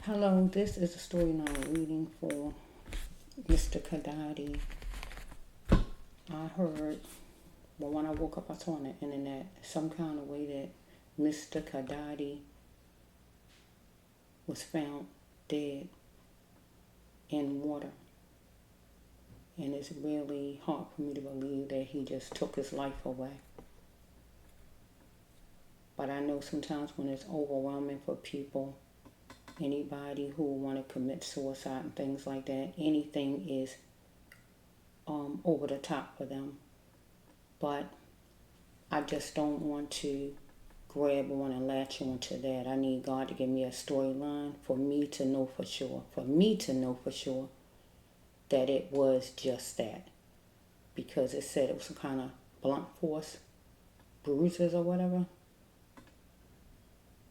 Hello, this is a storyline reading for Mr. Kidane. I heard, well, when I woke up, I saw on the internet some kind of way that Mr. Kidane was found dead in water. And it's really hard for me to believe that he just took his life away. But I know sometimes when it's overwhelming for people, anybody who want to commit suicide and things like that, anything is over the top for them. But I just don't want to grab on and latch on to that. I need God to give me a storyline for me to know for sure. For me to know for sure that it was just that. Because it said it was some kind of blunt force bruises or whatever.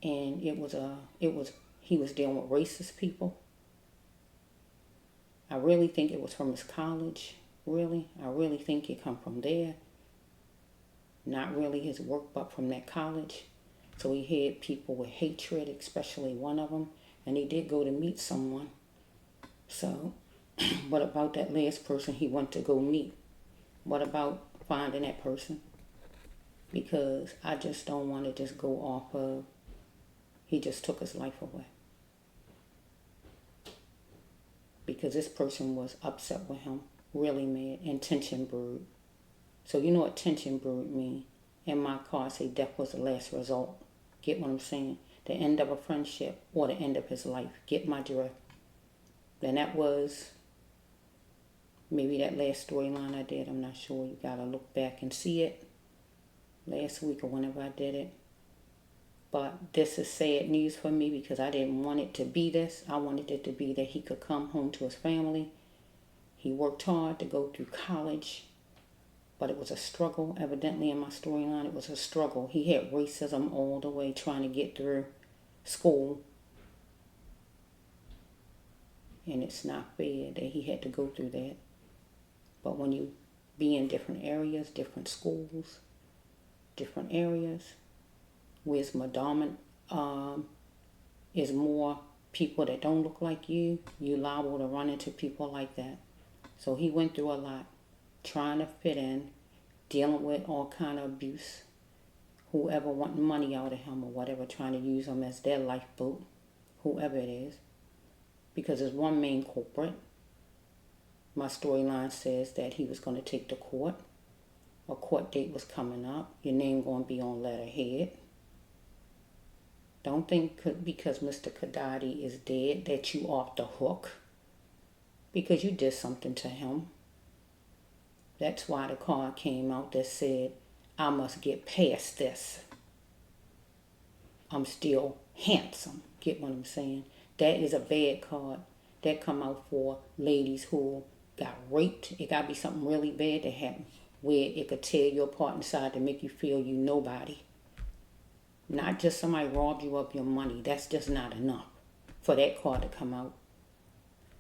And he was dealing with racist people. I really think it was from his college. Really. I really think it come from there. Not really his work, but from that college. So he had people with hatred, especially one of them. And he did go to meet someone. So, what about that last person he went to go meet? What about finding that person? Because I just don't want to just go off of, he just took his life away. Because this person was upset with him, really mad, and tension brewed. So you know what tension brewed mean? In my card, say death was the last result. Get what I'm saying? The end of a friendship or the end of his life. Get my drift. And that was maybe that last storyline I did. I'm not sure. You got to look back and see it. Last week or whenever I did it. But this is sad news for me because I didn't want it to be this. I wanted it to be that he could come home to his family. He worked hard to go through college. But it was a struggle. Evidently in my storyline, it was a struggle. He had racism all the way trying to get through school. And it's not fair that he had to go through that. But when you be in different areas, different schools, different areas, where it's more dominant, is more people that don't look like you, you liable to run into people like that. So he went through a lot, trying to fit in, dealing with all kind of abuse, whoever wanting money out of him or whatever, trying to use him as their lifeboat, whoever it is. Because there's one main culprit. My storyline says that he was going to take to court. A court date was coming up. Your name going to be on letterhead. Don't think because Mr. Kidane is dead that you off the hook. Because you did something to him. That's why the card came out that said, I must get past this. I'm still handsome. Get what I'm saying? That is a bad card. That come out for ladies who got raped. It got to be something really bad that happened where it could tear you apart inside to make you feel you nobody. Not just somebody robbed you of your money. That's just not enough for that card to come out.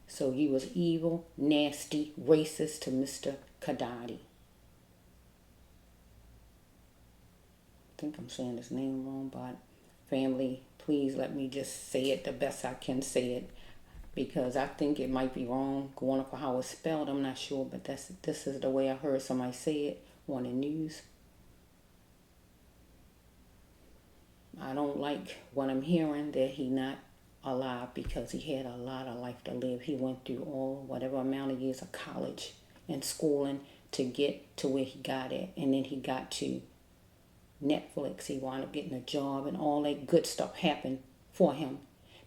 So you was evil, nasty, racist to Mr. Kidane. I think I'm saying his name wrong, but family, please let me just say it the best I can say it. Because I think it might be wrong. Going up for how it's spelled, I'm not sure. But this is the way I heard somebody say it on the news. I don't like what I'm hearing that he not alive because he had a lot of life to live. He went through whatever amount of years of college and schooling to get to where he got at. And then he got to Netflix. He wound up getting a job and all that good stuff happened for him.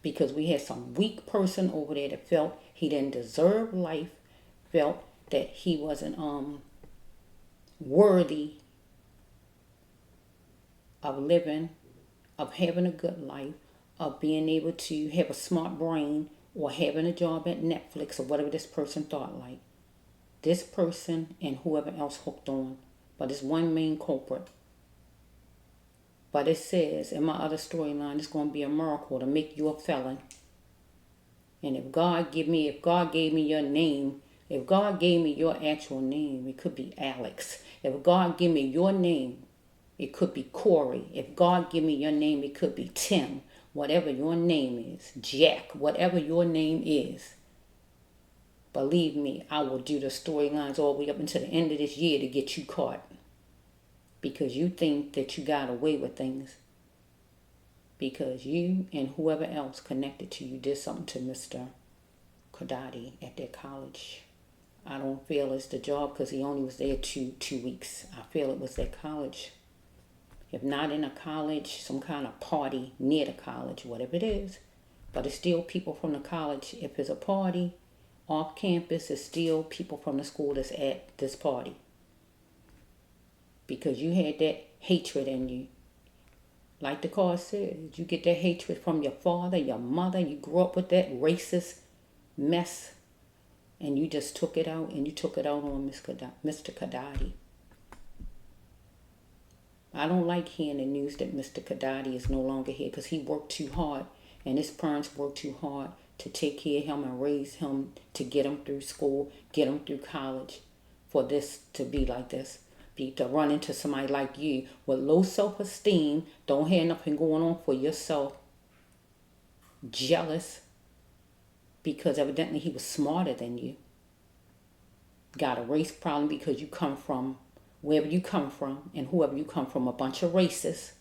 Because we had some weak person over there that felt he didn't deserve life, felt that he wasn't worthy of living, of having a good life, of being able to have a smart brain or having a job at Netflix or whatever this person thought like. This person and whoever else hooked on. But it's one main culprit. But it says in my other storyline, it's going to be a miracle to make you a felon. And if God gave me your name, if God gave me your actual name, it could be Alex. If God gave me your name, it could be Corey. If God give me your name, it could be Tim. whatever your name is, Jack, whatever your name is, believe me, I will do the storylines all the way up until the end of this year to get you caught. Because you think that you got away with things. Because you and whoever else connected to you did something to Mr. Kidane at their college. I don't feel it's the job because he only was there two weeks. I feel it was their college. If not in a college, some kind of party near the college, whatever it is. But it's still people from the college. If it's a party off campus, it's still people from the school that's at this party. Because you had that hatred in you. Like the card says, you get that hatred from your father, your mother. You grew up with that racist mess. And you just took it out, and you took it out on Mr. Kidane. I don't like hearing the news that Mr. Kidane is no longer here because he worked too hard. And his parents worked too hard to take care of him and raise him to get him through school, get him through college. For this to be like this. To run into somebody like you with low self-esteem, don't have nothing going on for yourself, jealous, because evidently he was smarter than you. Got a race problem because you come from wherever you come from and whoever you come from, a bunch of racists.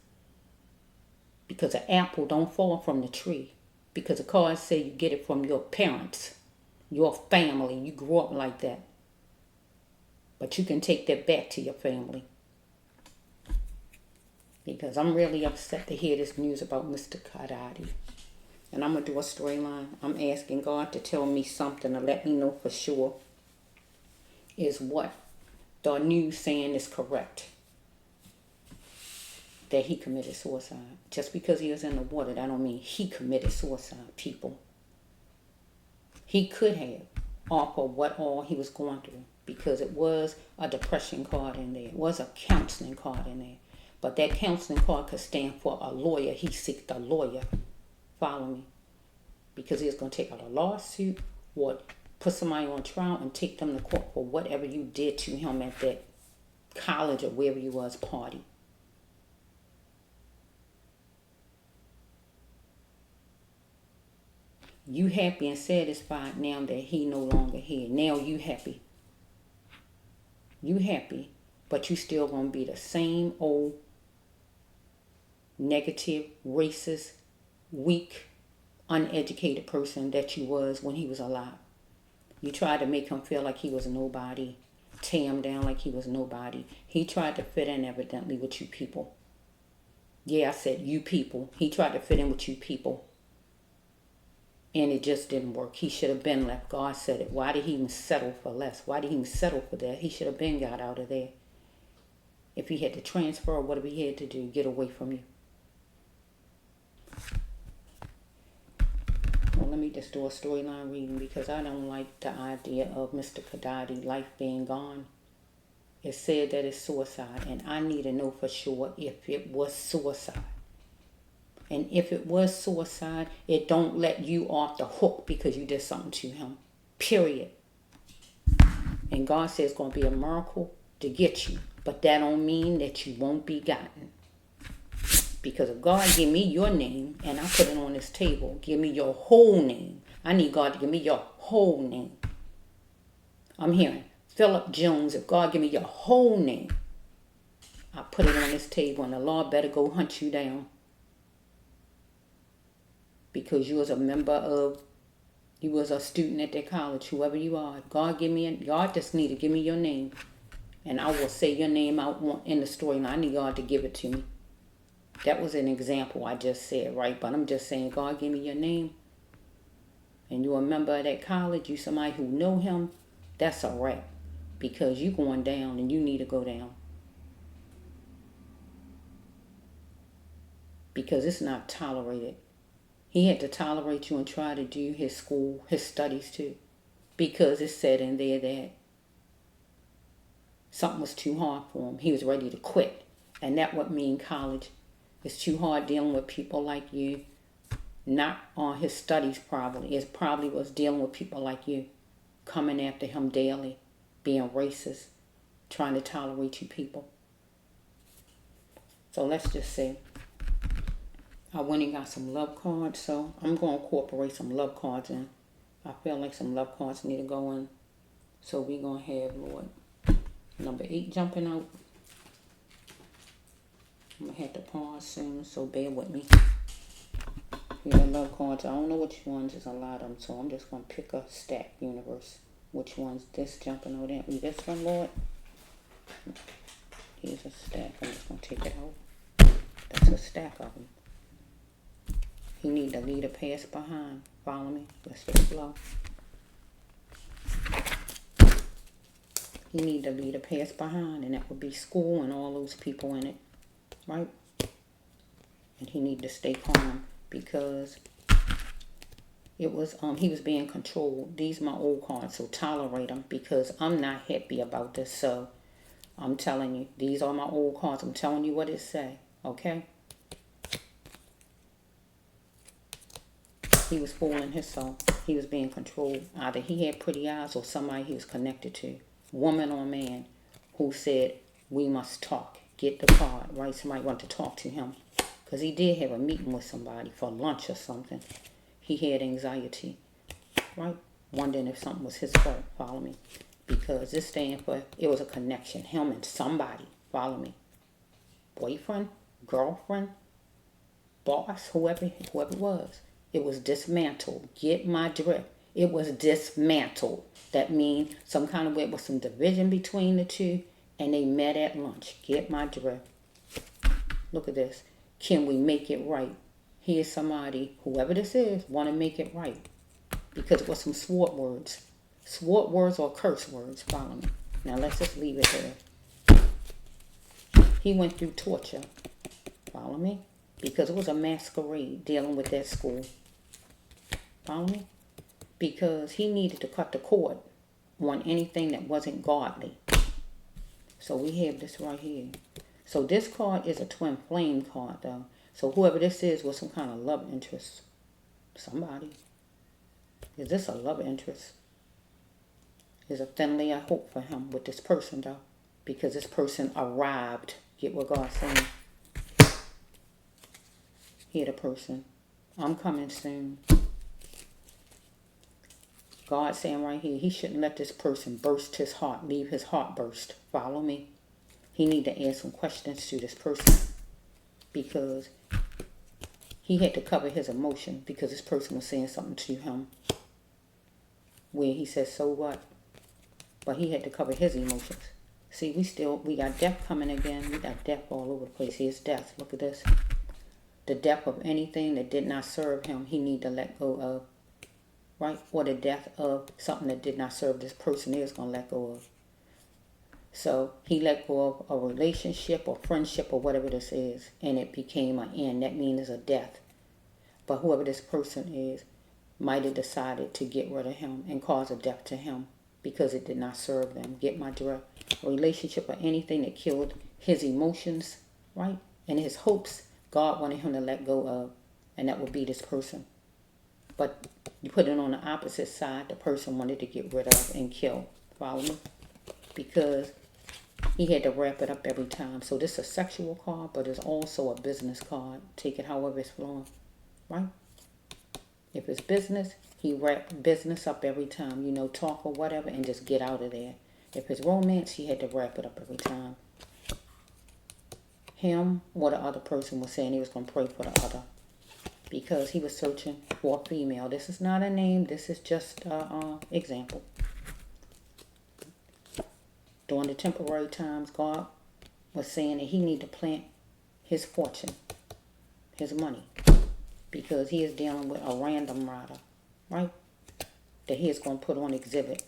Because an apple don't fall from the tree. Because the cards say you get it from your parents, your family. You grew up like that. But you can take that back to your family. Because I'm really upset to hear this news about Mr. Kidane. And I'm going to do a storyline. I'm asking God to tell me something to let me know for sure is what the news saying is correct. That he committed suicide. Just because he was in the water, that don't mean he committed suicide, people. He could have, off of what all he was going through. Because it was a depression card in there. It was a counseling card in there. But that counseling card could stand for a lawyer. He seeked a lawyer. Follow me. Because he was going to take out a lawsuit or put somebody on trial and take them to court for whatever you did to him at that college or wherever you was party. You happy and satisfied now that he no longer here. Now you happy. You happy, but you still gonna be the same old negative, racist, weak, uneducated person that you was when he was alive. You tried to make him feel like he was nobody, tear him down like he was nobody. He tried to fit in evidently with you people. Yeah, I said you people. He tried to fit in with you people. And it just didn't work. He should have been left. God said it. Why did he even settle for less? Why did he even settle for that? He should have been got out of there. If he had to transfer, whatever he had to do, get away from you. Well, let me just do a storyline reading because I don't like the idea of Mr. Kidane life being gone. It said that it's suicide, and I need to know for sure if it was suicide. And if it was suicide, it don't let you off the hook because you did something to him. Period. And God says it's going to be a miracle to get you. But that don't mean that you won't be gotten. Because if God give me your name and I put it on this table, give me your whole name. I need God to give me your whole name. I'm hearing Philip Jones. If God give me your whole name, I put it on this table and the Lord better go hunt you down. Because you was a member of, you was a student at that college, whoever you are. God just need to give me your name. And I will say your name out in the story. And I need God to give it to me. That was an example I just said, right? But I'm just saying, God, give me your name. And you're a member of that college. You somebody who know him. That's a wrap. Because you going down and you need to go down. Because it's not tolerated. He had to tolerate you and try to do his school, his studies too. Because it said in there that something was too hard for him. He was ready to quit. And that would mean college. It's too hard dealing with people like you. Not on his studies probably. It probably was dealing with people like you. Coming after him daily. Being racist. Trying to tolerate you people. So let's just say I went and got some love cards, so I'm going to incorporate some love cards in. I feel like some love cards need to go in. So we're going to have, Lord, number 8 jumping out. I'm going to have to pause soon, so bear with me. Here are love cards. I don't know which ones. There's a lot of them, so I'm just going to pick a stack, universe. Which one's this jumping out at me? This one, Lord? Here's a stack. I'm just going to take it out. That's a stack of them. He need to lead a pass behind. Follow me. Let's just flow. He need to lead a pass behind, and that would be school and all those people in it. Right? And he need to stay calm because it was he was being controlled. These are my old cards, so tolerate them because I'm not happy about this. So I'm telling you, these are my old cards. I'm telling you what it say. Okay? He was fooling himself. He was being controlled. Either he had pretty eyes or somebody he was connected to. Woman or man who said, we must talk. Get the card, right? Somebody wanted to talk to him. Because he did have a meeting with somebody for lunch or something. He had anxiety, right? Wondering if something was his fault. Follow me. Because this stands for, it was a connection. Him and somebody. Follow me. Boyfriend, girlfriend, boss, whoever it was. It was dismantled. Get my drift. It was dismantled. That means some kind of way with some division between the two, and they met at lunch. Get my drift. Look at this. Can we make it right? Here's somebody, whoever this is, want to make it right. Because it was some sword words. Sword words or curse words. Follow me. Now let's just leave it there. He went through torture. Follow me? Because it was a masquerade dealing with that school. Follow me? Because he needed to cut the cord on anything that wasn't godly. So we have this right here. So this card is a twin flame card though. So whoever this is was some kind of love interest. Somebody. Is this a love interest? There's a thin layer of hope for him with this person though. Because this person arrived. Get what God's saying. Here the person. I'm coming soon. God saying right here, he shouldn't let this person burst his heart, leave his heart burst. Follow me. He need to ask some questions to this person because he had to cover his emotion because this person was saying something to him where he says, so what? But he had to cover his emotions. See, we got death coming again. We got death all over the place. Here's death. Look at this. The death of anything that did not serve him, he need to let go of. Right? Or the death of something that did not serve this person is going to let go of. So he let go of a relationship or friendship or whatever this is. And it became an end. That means a death. But whoever this person is might have decided to get rid of him and cause a death to him because it did not serve them. Get my drift. A relationship or anything that killed his emotions, right? And his hopes, God wanted him to let go of. And that would be this person. But you put it on the opposite side, the person wanted to get rid of and kill. Follow me? Because he had to wrap it up every time. So this is a sexual card, but it's also a business card. Take it however it's flowing. Right? If it's business, he wrapped business up every time. You know, talk or whatever and just get out of there. If it's romance, he had to wrap it up every time. Him or the other person was saying he was going to pray for the other. Because he was searching for a female. This is not a name. This is just an example. During the temporary times, God was saying that he need to plant his fortune, his money. Because he is dealing with a random rider, right? That he is going to put on exhibit.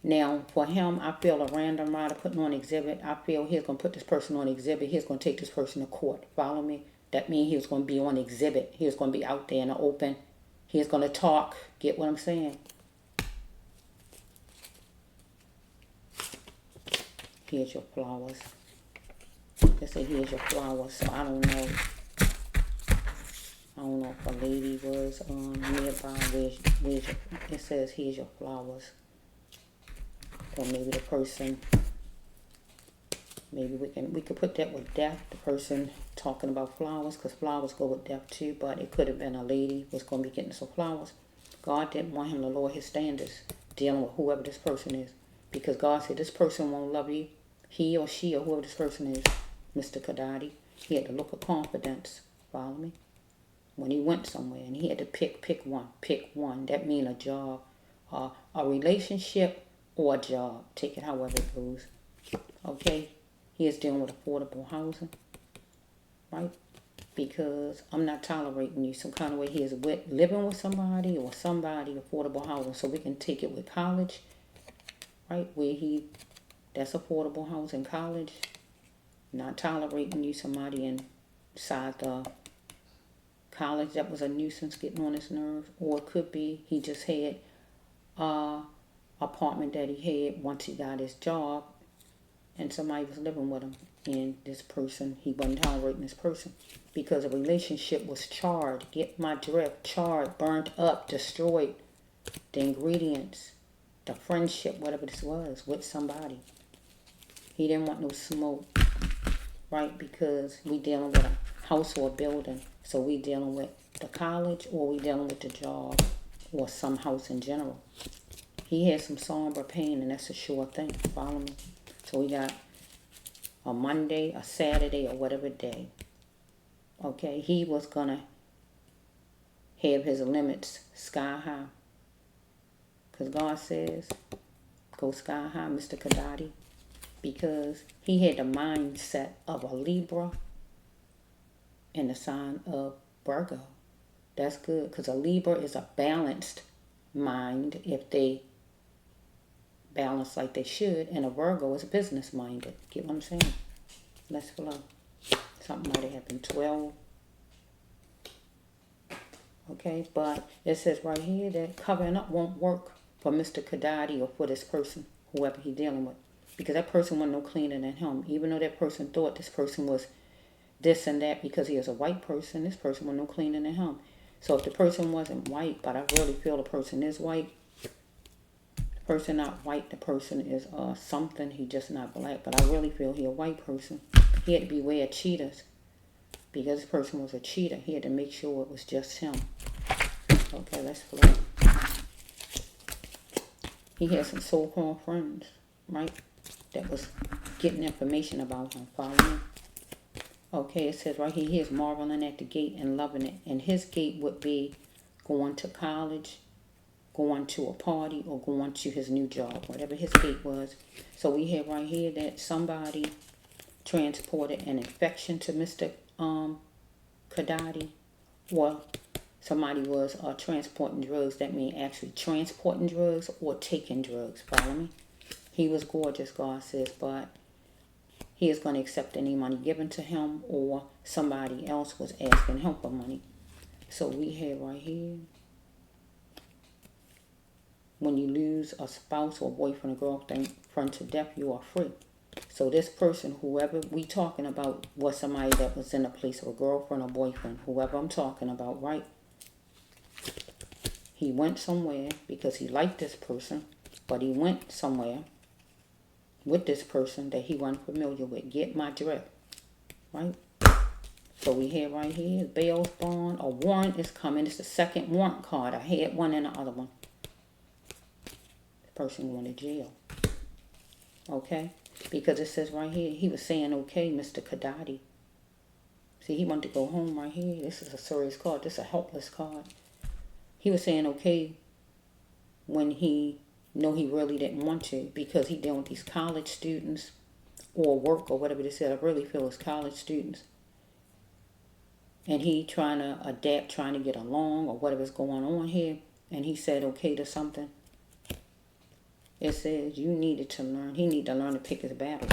Now, for him, I feel a random rider putting on exhibit. I feel he's going to put this person on exhibit. He's going to take this person to court. Follow me? That means he was going to be on exhibit. He was going to be out there in the open. He was going to talk. Get what I'm saying? Here's your flowers. They say here's your flowers. So I don't know. I don't know if a lady was nearby. Where's your, it says here's your flowers. Or maybe the person. Maybe we could put that with death. The person talking about flowers, because flowers go with death too, but it could have been a lady was going to be getting some flowers. God didn't want him to lower his standards dealing with whoever this person is, because God said this person won't love you. He or she or whoever this person is, Mr. Kidane, he had to look of confidence. Follow me? When he went somewhere and he had to pick one. That means a job, a relationship, or a job. Take it however it goes. Okay? He is dealing with affordable housing, right? Because I'm not tolerating you some kind of way. He is living with somebody or somebody, affordable housing. So we can take it with college, right? That's affordable housing, college. Not tolerating you somebody inside the college that was a nuisance getting on his nerves. Or it could be he just had apartment that he had once he got his job and somebody was living with him, and this person, he wasn't tolerating this person because the relationship was charred. Get my drift. Charred, burnt up, destroyed. The ingredients, the friendship, whatever this was, with somebody. He didn't want no smoke, right? Because we dealing with a house or a building. So we dealing with the college, or we dealing with the job, or some house in general. He had some somber pain, and that's a sure thing. Follow me? So we got a Monday, a Saturday, or whatever day. Okay, he was going to have his limits sky high. Because God says, go sky high, Mr. Kidane. Because he had the mindset of a Libra and the sign of Virgo. That's good, because a Libra is a balanced mind if they balance like they should, and a Virgo is business minded. Get what I'm saying? Let's flow. Something might have happened 12. Okay, but it says right here that covering up won't work for Mr. Kidane or for this person, whoever he's dealing with. Because that person wasn't no cleaner than him. Even though that person thought this person was this and that because he is a white person, this person was no cleaner than him. So if the person wasn't white, but I really feel the person is white, the person not white, the person is something, he just not black, but I really feel he a white person. He had to beware of cheaters. Because this person was a cheater, he had to make sure it was just him. Okay, let's flow. He had some so-called friends, right? That was getting information about him. Follow me? Okay, it says right here, he is marveling at the gate and loving it. And his gate would be going to college, going to a party, or going to his new job, whatever his gate was. So we have right here that somebody transported an infection to Mr. Kidane, or somebody was transporting drugs. That means actually transporting drugs or taking drugs. Follow me? He was gorgeous, God says, but he is going to accept any money given to him, or somebody else was asking him for money. So we have right here, when you lose a spouse or boyfriend or girlfriend to death, you are free. So this person, whoever we talking about, was somebody that was in a place of a girlfriend or boyfriend, whoever I'm talking about, right? He went somewhere because he liked this person, but he went somewhere with this person that he wasn't familiar with. Get my drift, right? So we have right here, bail's bond, a warrant is coming. It's the second warrant card. I had one and the other one. The person going to jail. Okay? Because it says right here, he was saying, okay, Mr. Kidane. See, he wanted to go home right here. This is a serious card. This is a helpless card. He was saying, okay, when he know he really didn't want to, because he dealing with these college students or work or whatever they said. I really feel it's college students. And he trying to adapt, trying to get along or whatever's going on here. And he said okay to something. It says you needed to learn. He need to learn to pick his battles.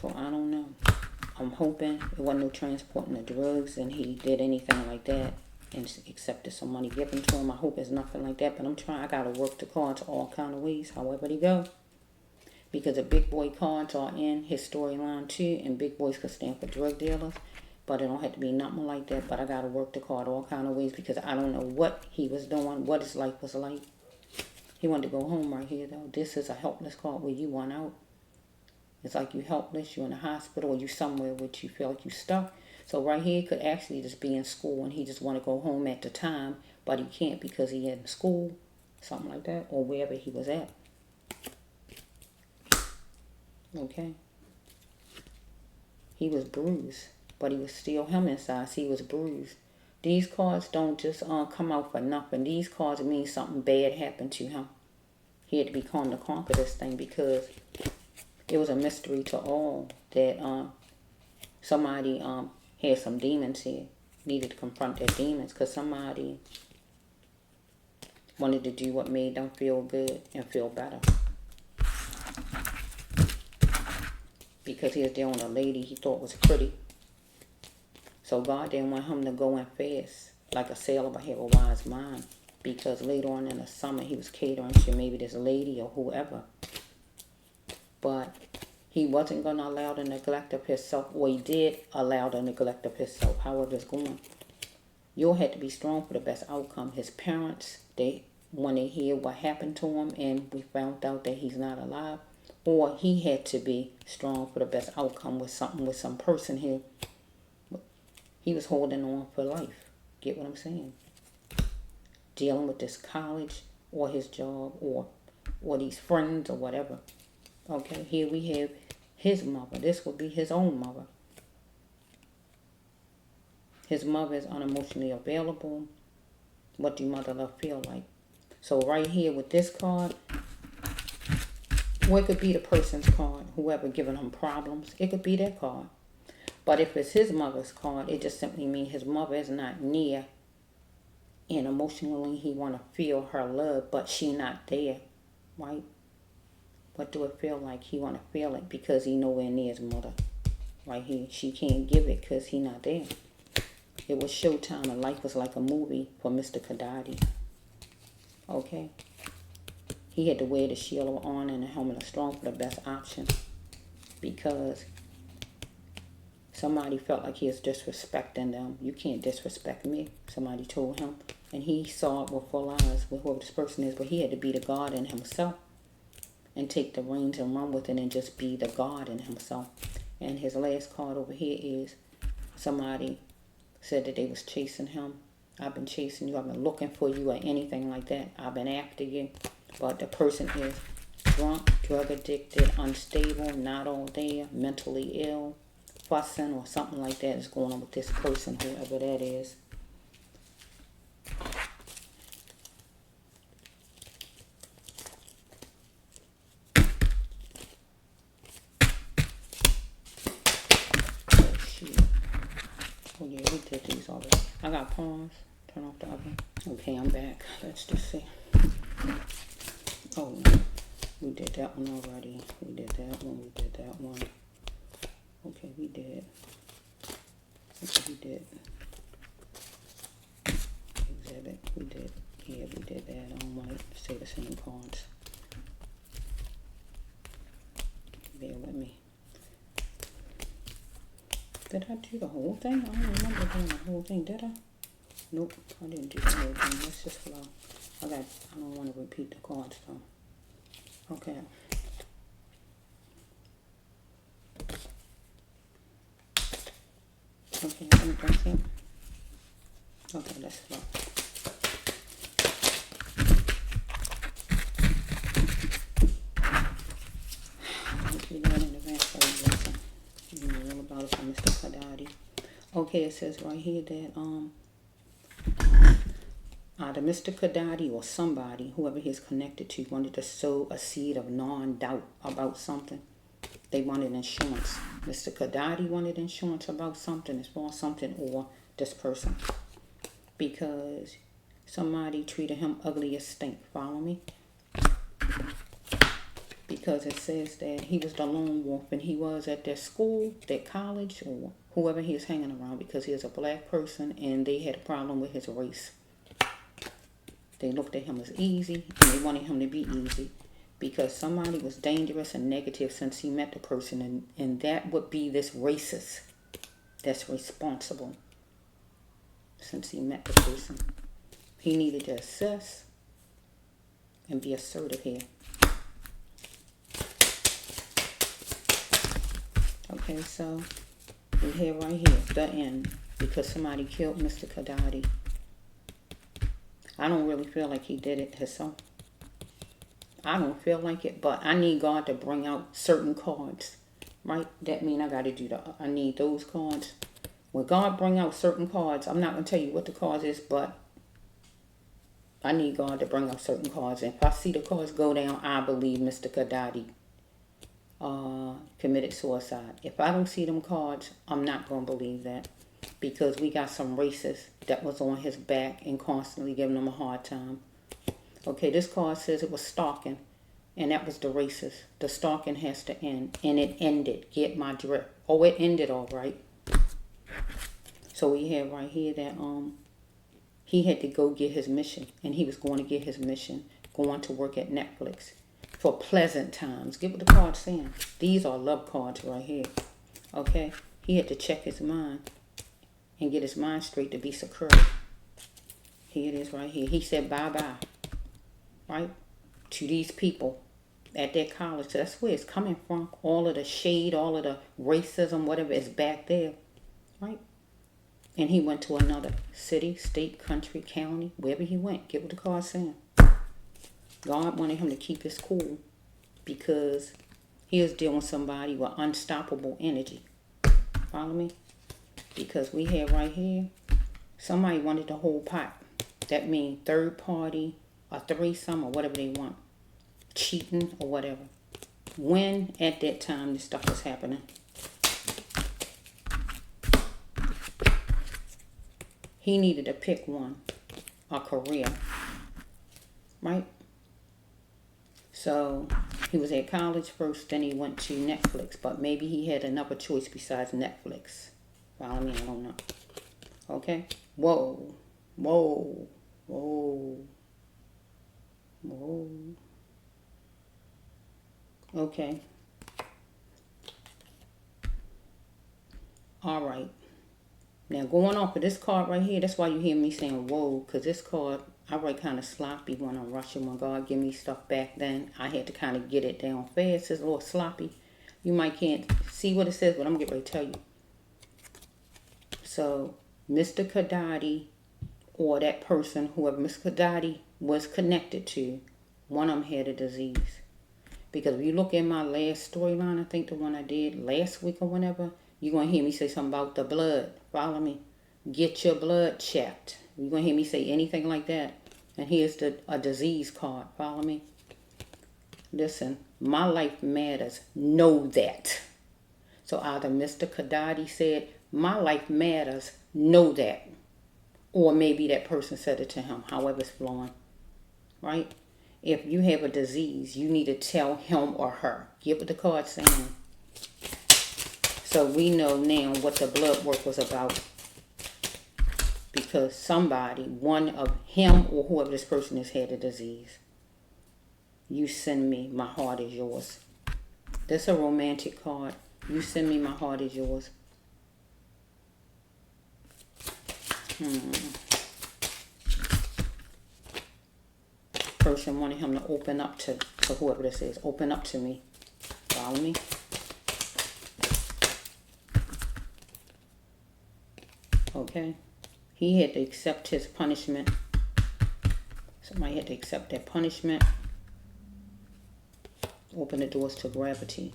So I don't know. I'm hoping it wasn't no transporting the drugs and he did anything like that and accepted some money given to him. I hope it's nothing like that, but I'm trying. I got to work the cards all kind of ways, however they go. Because the big boy cards are in his storyline too, and big boys could stand for drug dealers, but it don't have to be nothing like that. But I got to work the card all kind of ways because I don't know what he was doing, what his life was like. He wanted to go home right here though. This is a helpless card where you want out. It's like you helpless, you're in the hospital, or you somewhere which you feel like you stuck. So right here, he could actually just be in school and he just want to go home at the time, but he can't because he in school, something like that, or wherever he was at. Okay? He was bruised, but he was still him inside. So he was bruised. These cards don't just come out for nothing. These cards mean something bad happened to him. He had to be calm to conquer this thing because it was a mystery to all that somebody had some demons here. Needed to confront their demons because somebody wanted to do what made them feel good and feel better. Because he was dealing with a lady he thought was pretty. So God didn't want him to go in fast like a sailor, but have a wise mind. Because later on in the summer, he was catering to maybe this lady or whoever. But he wasn't going to allow the neglect of himself. Or he did allow the neglect of himself, however it's going. You'll have to be strong for the best outcome. His parents, when they hear what happened to him and we found out that he's not alive, or he had to be strong for the best outcome with some person here. He was holding on for life. Get what I'm saying? Dealing with this college or his job or these friends or whatever. Okay, here we have his mother. This would be his own mother. His mother is unemotionally available. What do mother love feel like? So right here with this card, or it could be the person's card, whoever giving him problems. It could be their card. But if it's his mother's card, it just simply means his mother is not near. And emotionally, he want to feel her love, but she not there. Right? What do it feel like? He want to feel it because he nowhere near his mother. Right here. She can't give it because he not there. It was showtime and life was like a movie for Mr. Kidane. Okay? He had to wear the shield of honor and the helmet of strong for the best option. Because somebody felt like he was disrespecting them. You can't disrespect me, somebody told him. And he saw it with full eyes with whoever this person is. But he had to be the God in himself. And take the reins and run with it and just be the God in himself. And his last card over here is somebody said that they was chasing him. I've been chasing you. I've been looking for you or anything like that. I've been after you. But the person is drunk, drug addicted, unstable, not all there, mentally ill, fussing or something like that is going on with this person, whoever that is. Oh yeah, we did these already. I got pawns. Turn off the oven. Okay, I'm back. Let's just see. Oh no. We did that one already. We did that one. We did that one. Okay, we did. Okay, we did. Exhibit. We did. Yeah, we did that. I don't want to say the same cards. Bear with me. Did I do the whole thing? I don't remember doing the whole thing, did I? Nope, I didn't do the whole thing. Let's just flow. I don't want to repeat the cards though. Okay. Okay, I think that's it. Okay, let's flow. Thank you, Lord, in advance for the blessing. You know all about it from Mr. Kidane. Okay, it says right here that either Mr. Kidane or somebody, whoever he's connected to, wanted to sow a seed of non-doubt about something. They wanted insurance. Mr. Kidane wanted insurance about something, as far as something, or this person. Because somebody treated him ugly as stink. Follow me? Because it says that he was the lone wolf and he was at their school, their college, or whoever he was hanging around, because he is a black person and they had a problem with his race. They looked at him as easy and they wanted him to be easy because somebody was dangerous and negative since he met the person, and that would be this racist that's responsible since he met the person. He needed to assess and be assertive here. Okay, so we have right here, the end. Because somebody killed Mr. Kidane. I don't really feel like he did it himself. I don't feel like it, but I need God to bring out certain cards, right? That means I got to do I need those cards. When God bring out certain cards, I'm not going to tell you what the cards is, but I need God to bring out certain cards. And if I see the cards go down, I believe Mr. Kidane committed suicide. If I don't see them cards, I'm not going to believe that. Because we got some racists that was on his back and constantly giving him a hard time. Okay, this card says it was stalking, and that was the racist. The stalking has to end, and it ended. Get my drift. Oh, it ended all right. So we have right here that he had to go get his mission, and he was going to get his mission, going to work at Netflix for pleasant times. Get what the card's saying. These are love cards right here. Okay, he had to check his mind and get his mind straight to be secure. Here it is right here. He said bye-bye. Right? To these people at that college. That's where it's coming from. All of the shade, all of the racism, whatever is back there. Right? And he went to another city, state, country, county, wherever he went. Get what the card's saying. God wanted him to keep his cool because he was dealing with somebody with unstoppable energy. Follow me? Because we have right here, somebody wanted the whole pot. That means third party, a threesome, or whatever they want. Cheating or whatever. When at that time this stuff was happening. He needed to pick one. A career. Right? So he was at college first, then he went to Netflix. But maybe he had another choice besides Netflix. Follow me? I don't know. Okay? Whoa. Whoa. Whoa. Whoa. Okay. All right. Now, going off of this card right here, that's why you hear me saying, whoa, because this card, I write kind of sloppy when I'm rushing. When God give me stuff back then, I had to kind of get it down fast. It's a little sloppy. You might can't see what it says, but I'm getting ready to tell you. So, Mr. Kidane, or that person, whoever Mr. Kidane was connected to, one of them had a disease. Because if you look at my last storyline, I think the one I did last week or whenever, you're going to hear me say something about the blood. Follow me. Get your blood checked. You're going to hear me say anything like that. And here's a disease card. Follow me. Listen, my life matters. Know that. So either Mr. Kidane said, my life matters. Know that. Or maybe that person said it to him. However it's flowing. Right? If you have a disease, you need to tell him or her. Get what the card's saying. So we know now what the blood work was about. Because somebody, one of him or whoever this person is, had a disease. You send me, my heart is yours. That's a romantic card. You send me, my heart is yours. Person wanted him to open up to whoever this is. Open up to me. Follow me? Okay? He had to accept his punishment. Somebody had to accept that punishment. Open the doors to gravity.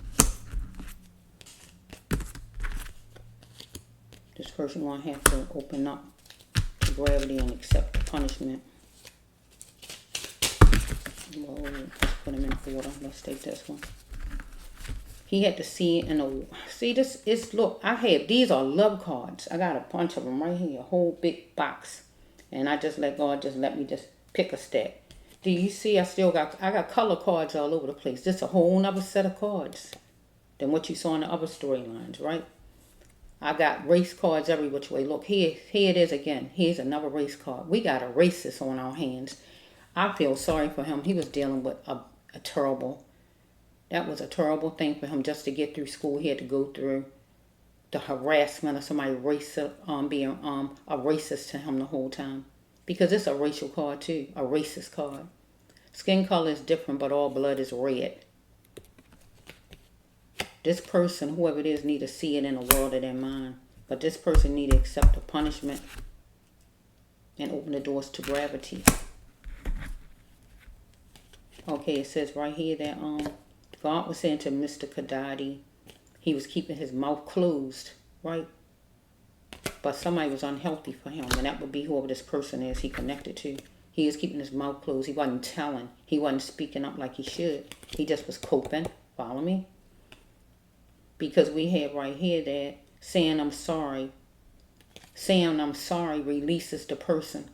This person won't have to open up to gravity and accept the punishment. Whoa, let's put him in order. Let's take this one. He had to see it in a... See, this is... Look, I have... These are love cards. I got a bunch of them right here. A whole big box. And I just let God just let me just pick a stack. Do you see I still got... I got color cards all over the place. This is a whole nother set of cards than what you saw in the other storylines, right? I got race cards every which way. Look, here it is again. Here's another race card. We got a racist on our hands. I feel sorry for him. He was dealing with a terrible... That was a terrible thing for him just to get through school. He had to go through the harassment of somebody being a racist to him the whole time. Because it's a racial card too, a racist card. Skin color is different, but all blood is red. This person, whoever it is, need to see it in the world of their mind. But this person need to accept the punishment and open the doors to gravity. Okay, it says right here that God was saying to Mr. Kidane, he was keeping his mouth closed, right? But somebody was unhealthy for him, and that would be whoever this person is he connected to. He was keeping his mouth closed. He wasn't telling. He wasn't speaking up like he should. He just was coping. Follow me? Because we have right here that saying I'm sorry releases the person.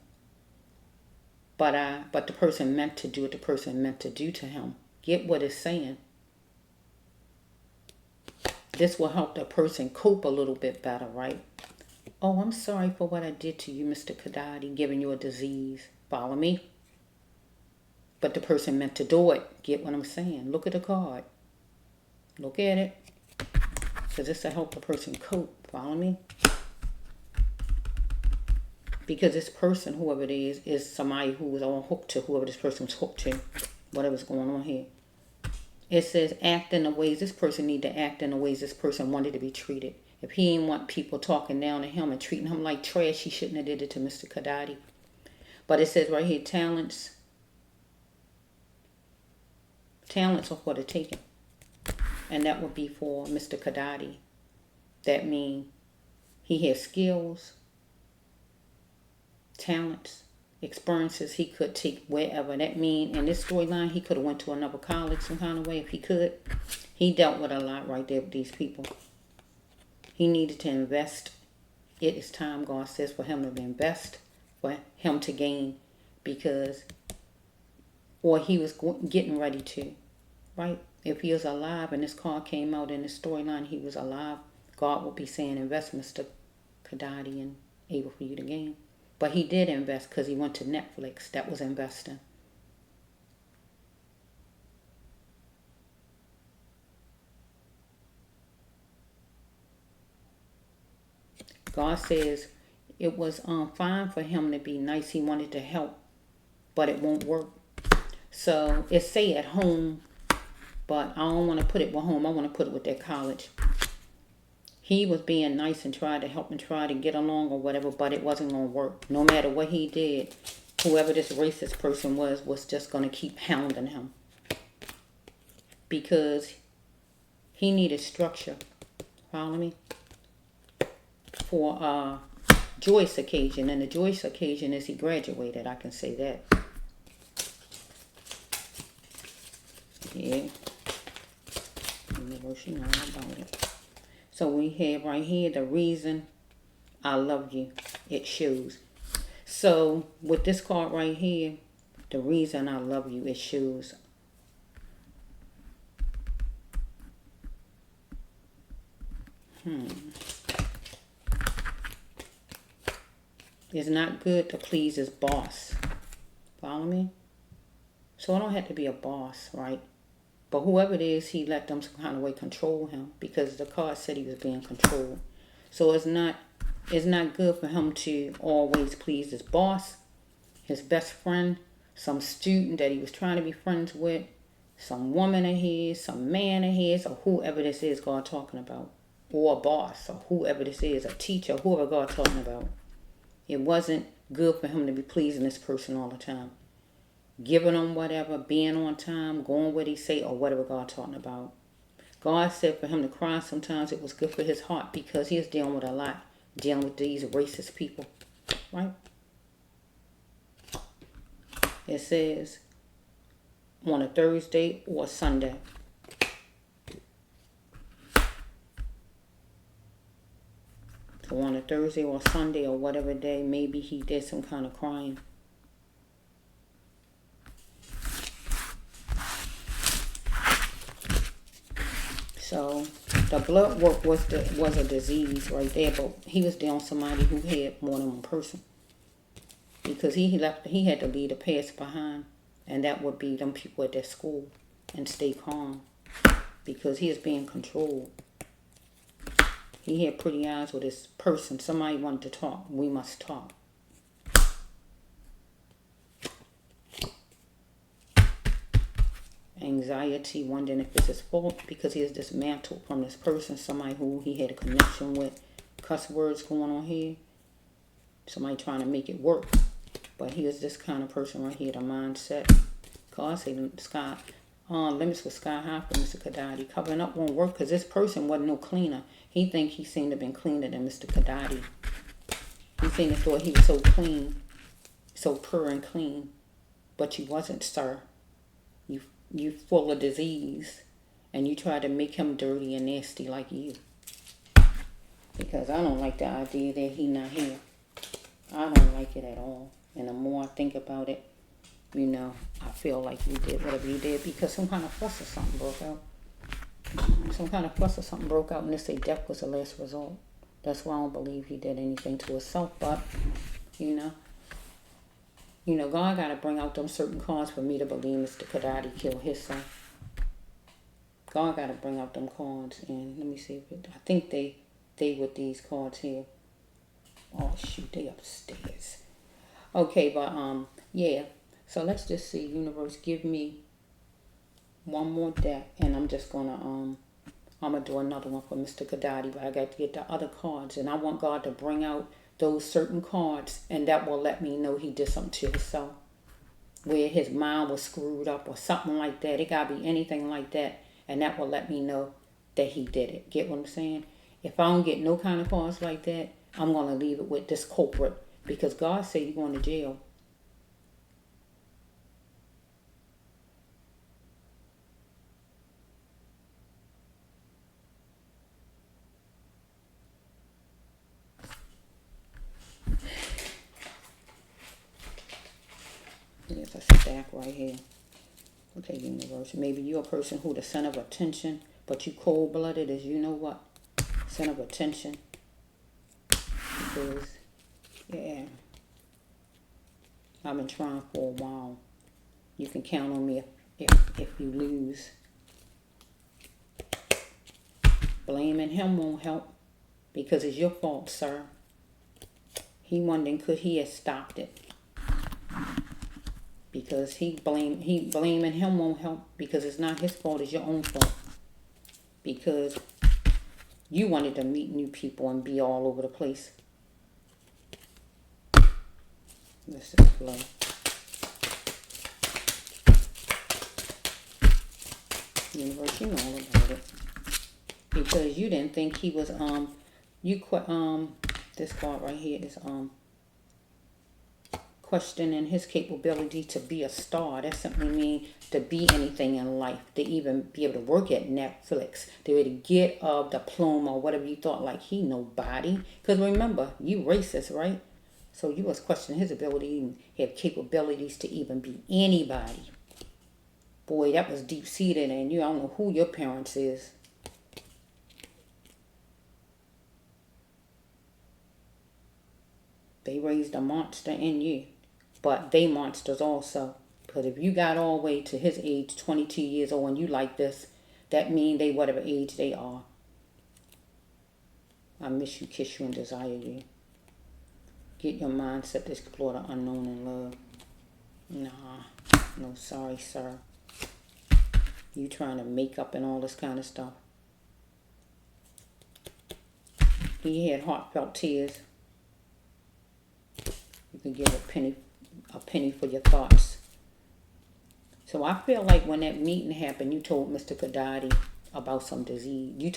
But the person meant to do what the person meant to do to him. Get what it's saying. This will help the person cope a little bit better, right? Oh, I'm sorry for what I did to you, Mr. Kidane, giving you a disease. Follow me? But the person meant to do it. Get what I'm saying? Look at the card. Look at it. Because this will help the person cope. Follow me? Because this person, whoever it is somebody who was on hook to whoever this person was hooked to. Whatever's going on here. It says act in the ways this person need to act in the ways this person wanted to be treated. If he didn't want people talking down to him and treating him like trash, he shouldn't have did it to Mr. Kidane. But it says right here, talents are for the taking. And that would be for Mr. Kidane. That means he has skills, talents, experiences he could take wherever. That means in this storyline, he could have went to another college some kind of way if he could. He dealt with a lot right there with these people. He needed to invest. It is time, God says, for him to invest, for him to gain, because, or he was getting ready to, right? If he was alive and this card came out in the storyline, he was alive, God would be saying, invest, Mr. Kidane, and able for you to gain. But he did invest because he went to Netflix. That was investing. God says it was fine for him to be nice. He wanted to help, but it won't work. So it say at home, but I don't want to put it with home. I want to put it with that college. He was being nice and tried to help and try to get along or whatever, but it wasn't going to work. No matter what he did, whoever this racist person was just going to keep hounding him. Because he needed structure. Follow me? For Joyce occasion. And the Joyce occasion is he graduated. I can say that. Yeah. She know about it. So we have right here the reason I love you. It shows. So with this card right here, the reason I love you, it shows. It's not good to please his boss. Follow me? So I don't have to be a boss, right? But whoever it is, he let them some kind of way control him, because the card said he was being controlled. So it's not good for him to always please his boss, his best friend, some student that he was trying to be friends with, some woman of his, some man of his, or whoever this is God talking about. Or a boss, or whoever this is, a teacher, whoever God talking about. It wasn't good for him to be pleasing this person all the time. Giving them whatever, being on time, going where he say, or whatever God talking about. God said for him to cry sometimes it was good for his heart, because he was dealing with a lot, dealing with these racist people, right? It says on a Thursday or a Sunday. So on a Thursday or Sunday or whatever day, maybe he did some kind of crying. So the blood work was a disease right there, but he was dealing with somebody who had more than one person, because he had to leave the past behind, and that would be them people at that school, and stay calm, because he is being controlled. He had pretty eyes with this person. Somebody wanted to talk. We must talk. anxiety, wondering if it's his fault because he is dismantled from this person, somebody who he had a connection with. Cuss words going on here. Somebody trying to make it work. But he is this kind of person right here, the mindset. God say the sky, limits with sky high for Mr. Kidane. Covering up won't work because this person wasn't no cleaner. He think he seemed to have been cleaner than Mr. Kidane. He seemed to thought he was so clean, so pure and clean. But you wasn't, sir. You full of disease. And you try to make him dirty and nasty like you. Because I don't like the idea that he not here. I don't like it at all. And the more I think about it, you know, I feel like you did whatever you did because some kind of fuss or something broke out. Some kind of fuss or something broke out and they say death was the last result. That's why I don't believe he did anything to himself. But, you know, God got to bring out them certain cards for me to believe Mr. Kidane killed his son. God got to bring out them cards. And let me see if it, I think they with these cards here. Oh, shoot, they upstairs. Okay, but, yeah. So let's just see. Universe, give me one more deck. And I'm just going to do another one for Mr. Kidane. But I got to get the other cards. And I want God to bring out those certain cards. And that will let me know he did something to himself. Where his mind was screwed up or something like that. It got to be anything like that. And that will let me know that he did it. Get what I'm saying? If I don't get no kind of cards like that, I'm going to leave it with this culprit. Because God said you're going to jail. There's a stack right here. Okay, universe. Maybe you're a person who the center of attention, but you cold-blooded as you know what? Center of attention. Because, yeah, I've been trying for a while. You can count on me if you lose. Blaming him won't help because it's your fault, sir. He wondering could he have stopped it. Because blaming him won't help because it's not his fault, it's your own fault. Because you wanted to meet new people and be all over the place. Let's just flow. Universe, you know all about it. Because you didn't think he was this card right here is questioning his capability to be a star. That simply means to be anything in life, to even be able to work at Netflix, to be able to get a diploma or whatever you thought like he nobody. Because remember, you racist, right? So you was questioning his ability and have capabilities to even be anybody. Boy, that was deep-seated and I don't know who your parents is. They raised a monster in you. But they monsters also. Because if you got all the way to his age, 22 years old, and you like this, that means they whatever age they are. I miss you, kiss you, and desire you. Get your mindset to explore the unknown and love. Nah, no sorry, sir. You trying to make up and all this kind of stuff. He had heartfelt tears. You can give a penny for your thoughts. So I feel like when that meeting happened, you told Mr. Kidane about some disease. You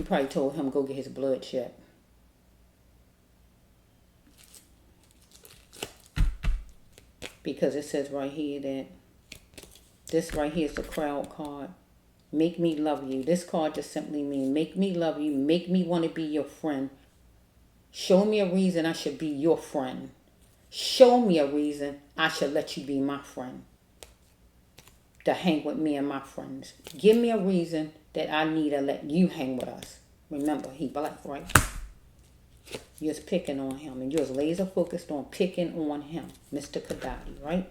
probably told him go get his blood checked. Because it says right here that this right here is the crowd card. Make me love you. This card just simply means make me love you. Make me want to be your friend. Show me a reason I should be your friend. Show me a reason I should let you be my friend. To hang with me and my friends. Give me a reason that I need to let you hang with us. Remember, he black, right? You're just picking on him. And you're just laser focused on picking on him. Mr. Kidane, right?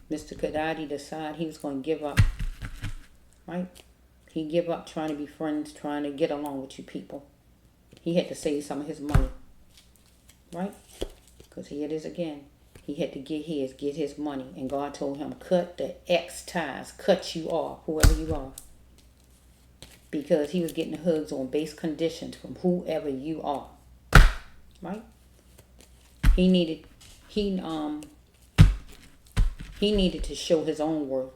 Mr. Kidane decided he was going to give up. Right? He give up trying to be friends, trying to get along with you people. He had to save some of his money. Right? Because here it is again. He had to get his money. And God told him, cut the X ties, cut you off, whoever you are. Because he was getting the hugs on base conditions from whoever you are. Right? He needed to show his own worth.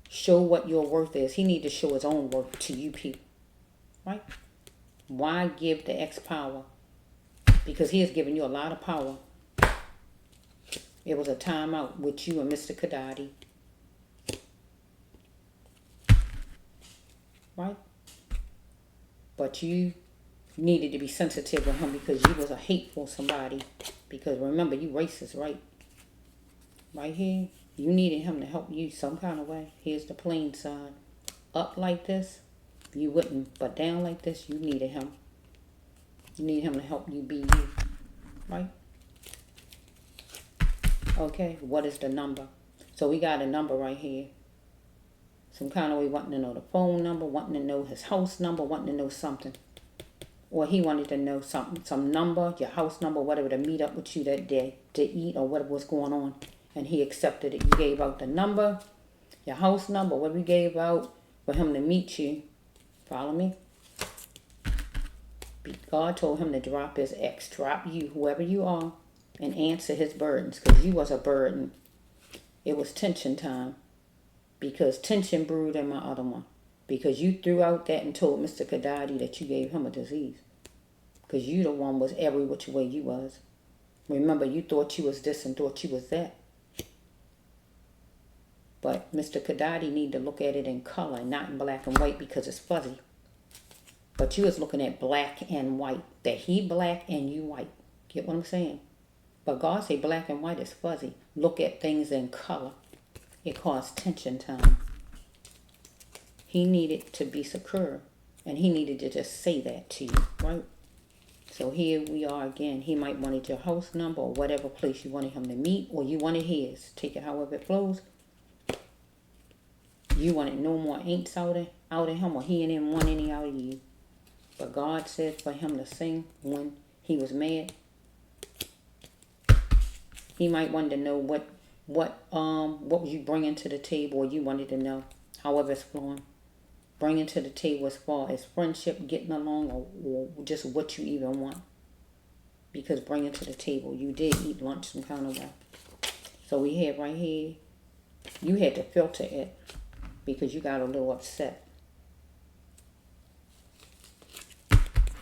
Show what your worth is. He needed to show his own worth to you people. Right? Why give the X power? Because he has given you a lot of power. It was a time out with you and Mr. Kidane. Right? But you needed to be sensitive with him because you was a hateful somebody. Because remember, you racist, right? Right here, you needed him to help you some kind of way. Here's the plain side. Up like this, you wouldn't. But down like this, you needed him. You need him to help you be you. Right? Okay, what is the number? So we got a number right here. Some kind of way wanting to know the phone number, wanting to know his house number, wanting to know something. Or he wanted to know something, some number, your house number, whatever, to meet up with you that day to eat or whatever was going on. And he accepted it. You gave out the number, your house number, whatever you gave out for him to meet you. Follow me? God told him to drop his ex, drop you, whoever you are, and answer his burdens, because you was a burden. It was tension time, because tension brewed in my other one, because you threw out that and told Mr. Kidane that you gave him a disease, because you the one was every which way you was. Remember, you thought you was this and thought you was that. But Mr. Kidane need to look at it in color, not in black and white, because it's fuzzy. But you was looking at black and white, that he black and you white. Get what I'm saying? But God say black and white is fuzzy. Look at things in color. It caused tension time. He needed to be secure. And he needed to just say that to you, right? So here we are again. He might wanted your house number or whatever place you wanted him to meet. Or you wanted his. Take it however it flows. You wanted no more ain'ts out of him, or he didn't want any out of you. But God said for him to sing when he was mad. He might want to know what was you bringing to the table, or you wanted to know, however it's flowing. Bringing to the table as far as friendship, getting along, or just what you even want. Because bringing to the table, you did eat lunch some kind of way. So we had right here, you had to filter it because you got a little upset.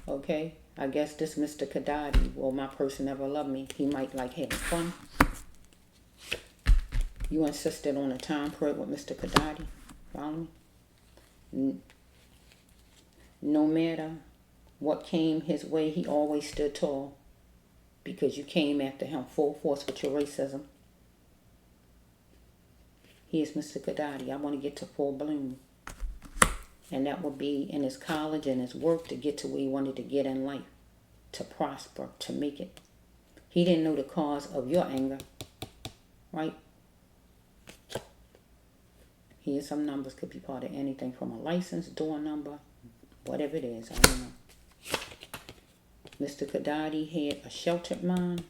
Okay, I guess this Mr. Kidane, well, my person never loved me. He might like having fun. You insisted on a time period with Mr. Kidane. Follow me? No matter what came his way, he always stood tall. Because you came after him full force with your racism. He is Mr. Kidane. I want to get to full bloom. And that would be in his college and his work to get to where he wanted to get in life. To prosper, to make it. He didn't know the cause of your anger. Right? Here's some numbers. Could be part of anything from a license, door number, whatever it is. I don't know. Mr. Kidane had a sheltered mind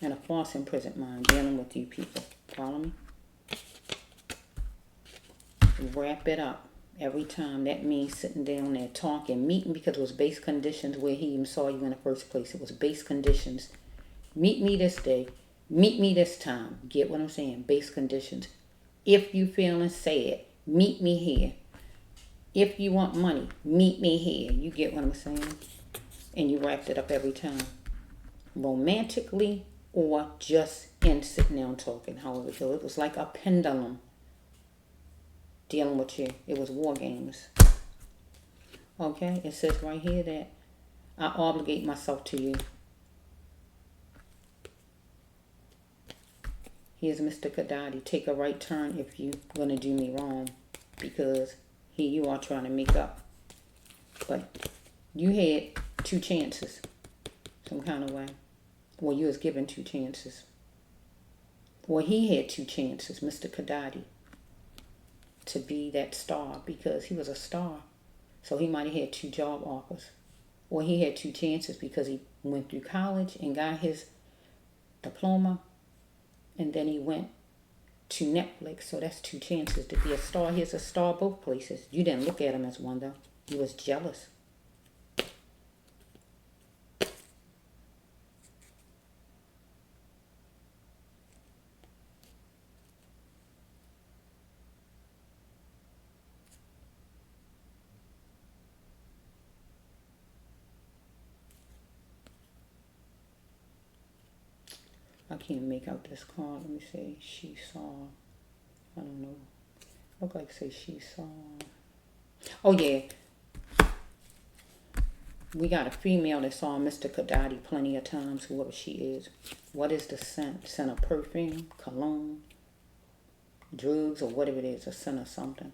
and a false imprisoned mind dealing with you people. Follow me? Wrap it up. Every time, that means sitting down there talking, meeting, because it was base conditions where he even saw you in the first place. It was base conditions. Meet me this day. Meet me this time. Get what I'm saying? Base conditions. If you feeling sad, meet me here. If you want money, meet me here. You get what I'm saying? And you wrapped it up every time. Romantically or just in sitting down talking. However, it was like a pendulum. Dealing with you. It was war games. Okay, it says right here that I obligate myself to you. Here's Mr. Kidane. Take a right turn if you're going to do me wrong. Because here you are trying to make up. But you had 2 chances. Some kind of way. Well, you was given 2 chances. Well, he had 2 chances, Mr. Kidane, to be that star, because he was a star. So he might have had 2 job offers. Or he had 2 chances because he went through college and got his diploma, and then he went to Netflix. So that's 2 chances to be a star. He's a star both places. You didn't look at him as one, though. You was jealous. I can't make out this card. Let me see. She saw. I don't know. Look like say she saw. Oh yeah. We got a female that saw Mr. Kidane plenty of times, whoever she is. What is the scent? Scent of perfume, cologne, drugs, or whatever it is, a scent of something.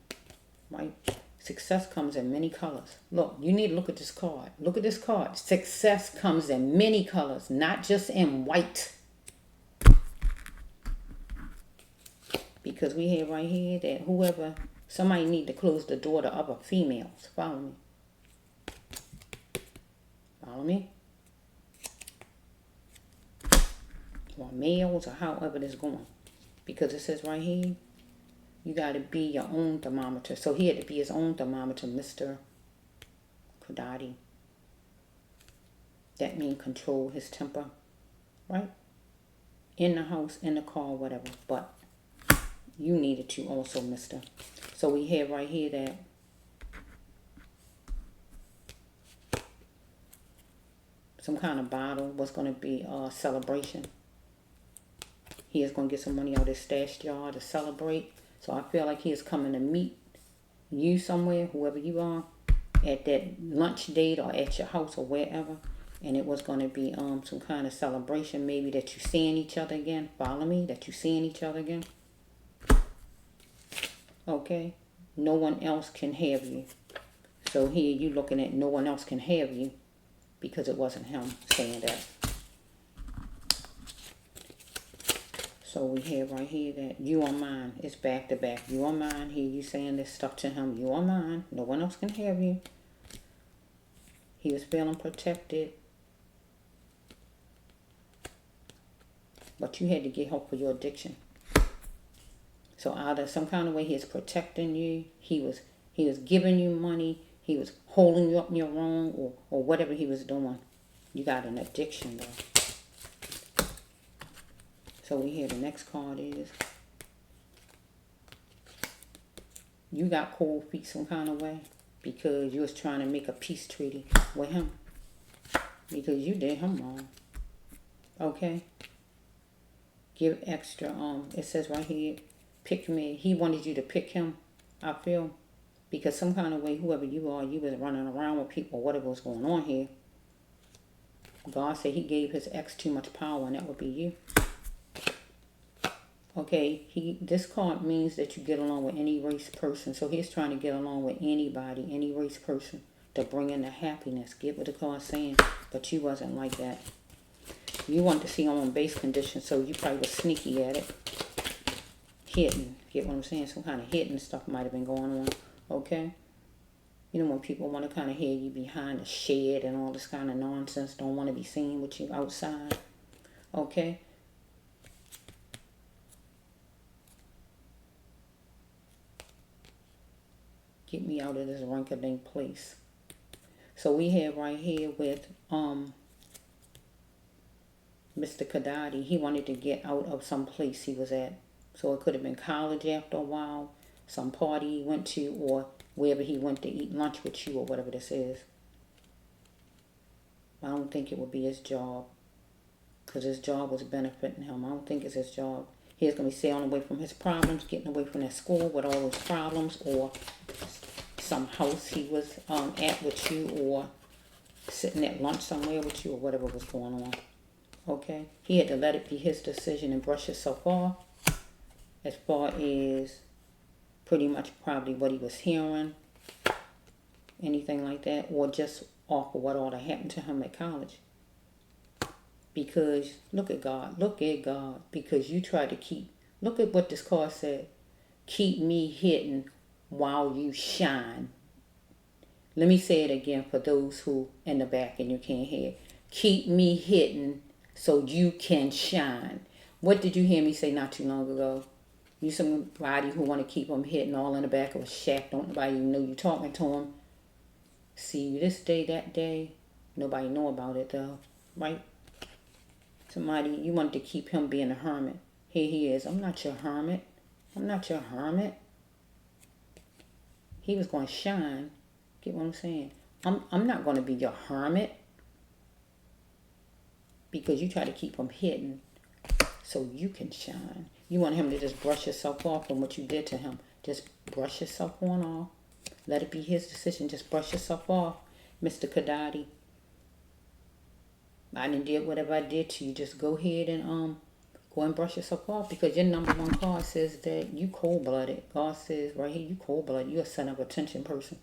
Right? Success comes in many colors. Look, you need to look at this card. Look at this card. Success comes in many colors, not just in white. Because we have right here that somebody need to close the door to other females. Follow me. Follow me. Or males, or however this going. Because it says right here, you got to be your own thermometer. So he had to be his own thermometer, Mr. Kidane. That means control his temper. Right? In the house, in the car, whatever. But you needed to also, mister. So we have right here that some kind of bottle was going to be a celebration. He is going to get some money out of his stash jar to celebrate. So I feel like he is coming to meet you somewhere, whoever you are, at that lunch date or at your house or wherever. And it was going to be some kind of celebration, maybe that you seeing each other again. Follow me? That you seeing each other again. Okay? No one else can have you. So here you looking at no one else can have you because it wasn't him saying that. So we have right here that you are mine. It's back to back. You are mine. Here you saying this stuff to him. You are mine. No one else can have you. He was feeling protected. But you had to get help for your addiction. So either some kind of way he is protecting you, he was giving you money, he was holding you up in your wrong, or whatever he was doing. You got an addiction though. So we hear the next card is you got cold feet some kind of way because you was trying to make a peace treaty with him. Because you did him wrong. Okay? Give extra, it says right here, pick me. He wanted you to pick him, I feel. Because some kind of way, whoever you are, you was running around with people, whatever was going on here. God said he gave his ex too much power, and that would be you. Okay, this card means that you get along with any race person. So he's trying to get along with anybody, any race person, to bring in the happiness. Get what the card's saying. But you wasn't like that. You wanted to see him on base conditions, so you probably was sneaky at it. Hitting. Get what I'm saying? Some kind of hitting stuff might have been going on. Okay? You know when people want to kind of hear you behind a shed and all this kind of nonsense, don't want to be seen with you outside. Okay? Get me out of this rinky-dink place. So we have right here with Mr. Kidane. He wanted to get out of some place he was at. So it could have been college after a while, some party he went to, or wherever he went to eat lunch with you, or whatever this is. I don't think it would be his job, because his job was benefiting him. I don't think it's his job. He's going to be sailing away from his problems, getting away from that school with all those problems, or some house he was at with you, or sitting at lunch somewhere with you, or whatever was going on. Okay? He had to let it be his decision and brush himself off, as far as pretty much probably what he was hearing, anything like that, or just off of what all that happened to him at college. Because, look at God, because you tried to keep, look at what this card said, keep me hidden while you shine. Let me say it again for those who in the back and you can't hear. Keep me hidden so you can shine. What did you hear me say not too long ago? You somebody who want to keep them hidden all in the back of a shack. Don't nobody even know you talking to them. See you this day, that day. Nobody know about it though, right? Somebody, you wanted to keep him being a hermit. Here he is. I'm not your hermit. I'm not your hermit. He was going to shine. Get what I'm saying? I'm not going to be your hermit because you try to keep him hidden so you can shine. You want him to just brush yourself off from what you did to him. Just brush yourself on off. Let it be his decision. Just brush yourself off, Mr. Kidane. I done did whatever I did to you. Just go ahead and go and brush yourself off because your number one card says that you cold-blooded. God says right here, you cold-blooded. You're a son of attention person.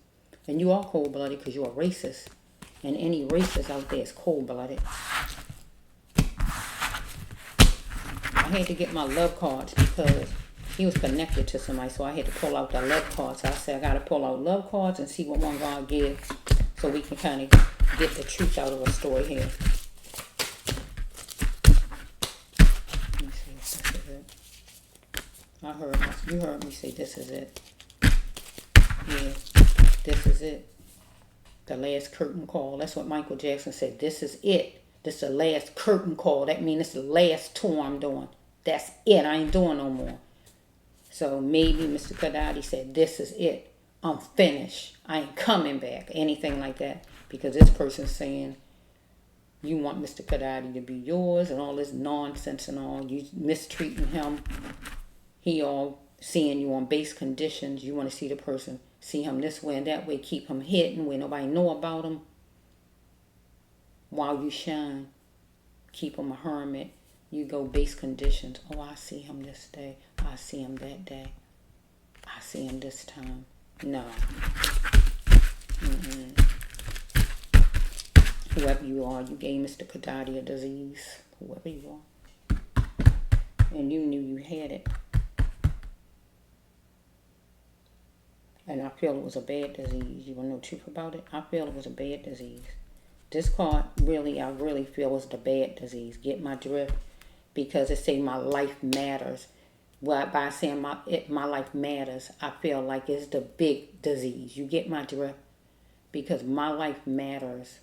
And you are cold-blooded because you're a racist. And any racist out there is cold-blooded. I had to get my love cards because he was connected to somebody. So I had to pull out the love cards. So I said I got to pull out love cards and see what one God gives so we can kind of get the truth out of a story here. You heard me say this is it. Yeah, this is it. The last curtain call. That's what Michael Jackson said. This is it. This is the last curtain call. That means it's the last tour I'm doing. That's it. I ain't doing no more. So maybe Mr. Kidane said, this is it. I'm finished. I ain't coming back. Anything like that. Because this person's saying, you want Mr. Kidane to be yours and all this nonsense and all. You mistreating him. He all seeing you on base conditions. You want to see the person, see him this way and that way, keep him hidden where nobody know about him. While you shine, keep him a hermit. You go base conditions. Oh, I see him this day. I see him that day. I see him this time. No. Whoever you are, you gave Mr. Kidane a disease. Whoever you are. And you knew you had it. And I feel it was a bad disease. You want to know the truth about it? I feel it was a bad disease. This card, really, I really feel was the bad disease. Get my drift? Because it say my life matters. Well, by saying my life matters, I feel like it's the big disease. You get my drift? Because my life matters.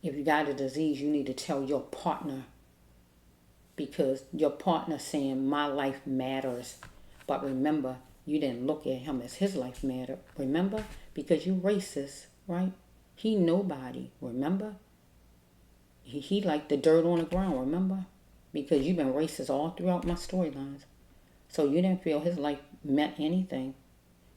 If you got a disease, you need to tell your partner. Because your partner saying my life matters. But remember, you didn't look at him as his life mattered. Remember? Because you racist, right? He nobody, remember? He like the dirt on the ground, remember? Because you've been racist all throughout my storylines. So you didn't feel his life meant anything.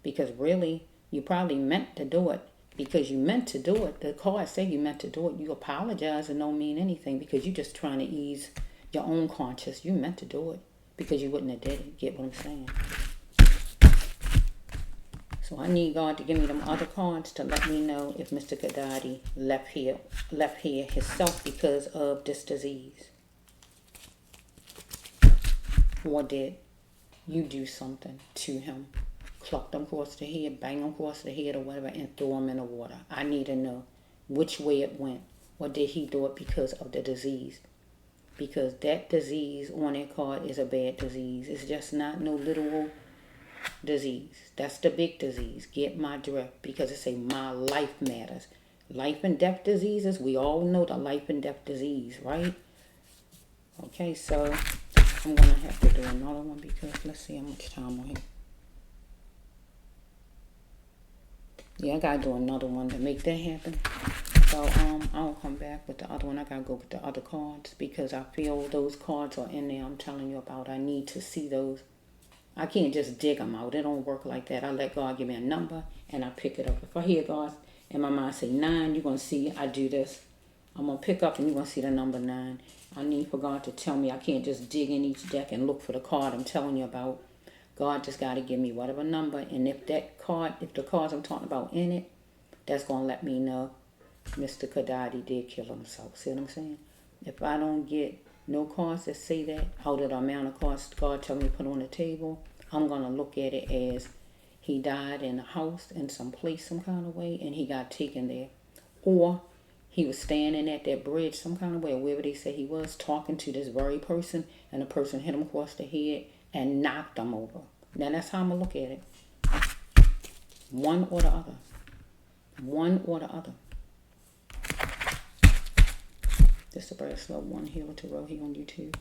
Because really, you probably meant to do it. Because you meant to do it. The card say you meant to do it. You apologize and don't mean anything. Because you're just trying to ease your own conscience. You meant to do it. Because you wouldn't have did it. Get what I'm saying? So I need God to give me them other cards to let me know if Mr. Kidane left here himself because of this disease. Or did you do something to him? Pluck him across the head, bang him across the head or whatever, and throw him in the water. I need to know which way it went. Or did he do it because of the disease? Because that disease on that card is a bad disease. It's just not no literal disease. That's the big disease. Get my drift. Because it say my life matters. Life and death diseases, we all know the life and death disease, right? Okay, so I'm going to have to do another one because let's see how much time on here. Yeah, I got to do another one to make that happen. So I'll come back with the other one. I got to go with the other cards because I feel those cards are in there I'm telling you about. I need to see those. I can't just dig them out. It don't work like that. I let God give me a number and I pick it up. If I hear God in my mind say 9, you're going to see I do this. I'm going to pick up and you're going to see the number 9. I need for God to tell me. I can't just dig in each deck and look for the card I'm telling you about. God just got to give me whatever number. And if the cards I'm talking about in it, that's going to let me know Mr. Kidane did kill himself. See what I'm saying? If I don't get no cards that say that, out of the amount of cards God tell me to put on the table, I'm going to look at it as he died in a house in some place, some kind of way, and he got taken there. Or he was standing at that bridge some kind of way, wherever they say he was, talking to this very person, and the person hit him across the head and knocked him over. Now that's how I'm going to look at it. One or the other. One or the other. This is the Brass Love One Healer Tarot here on YouTube.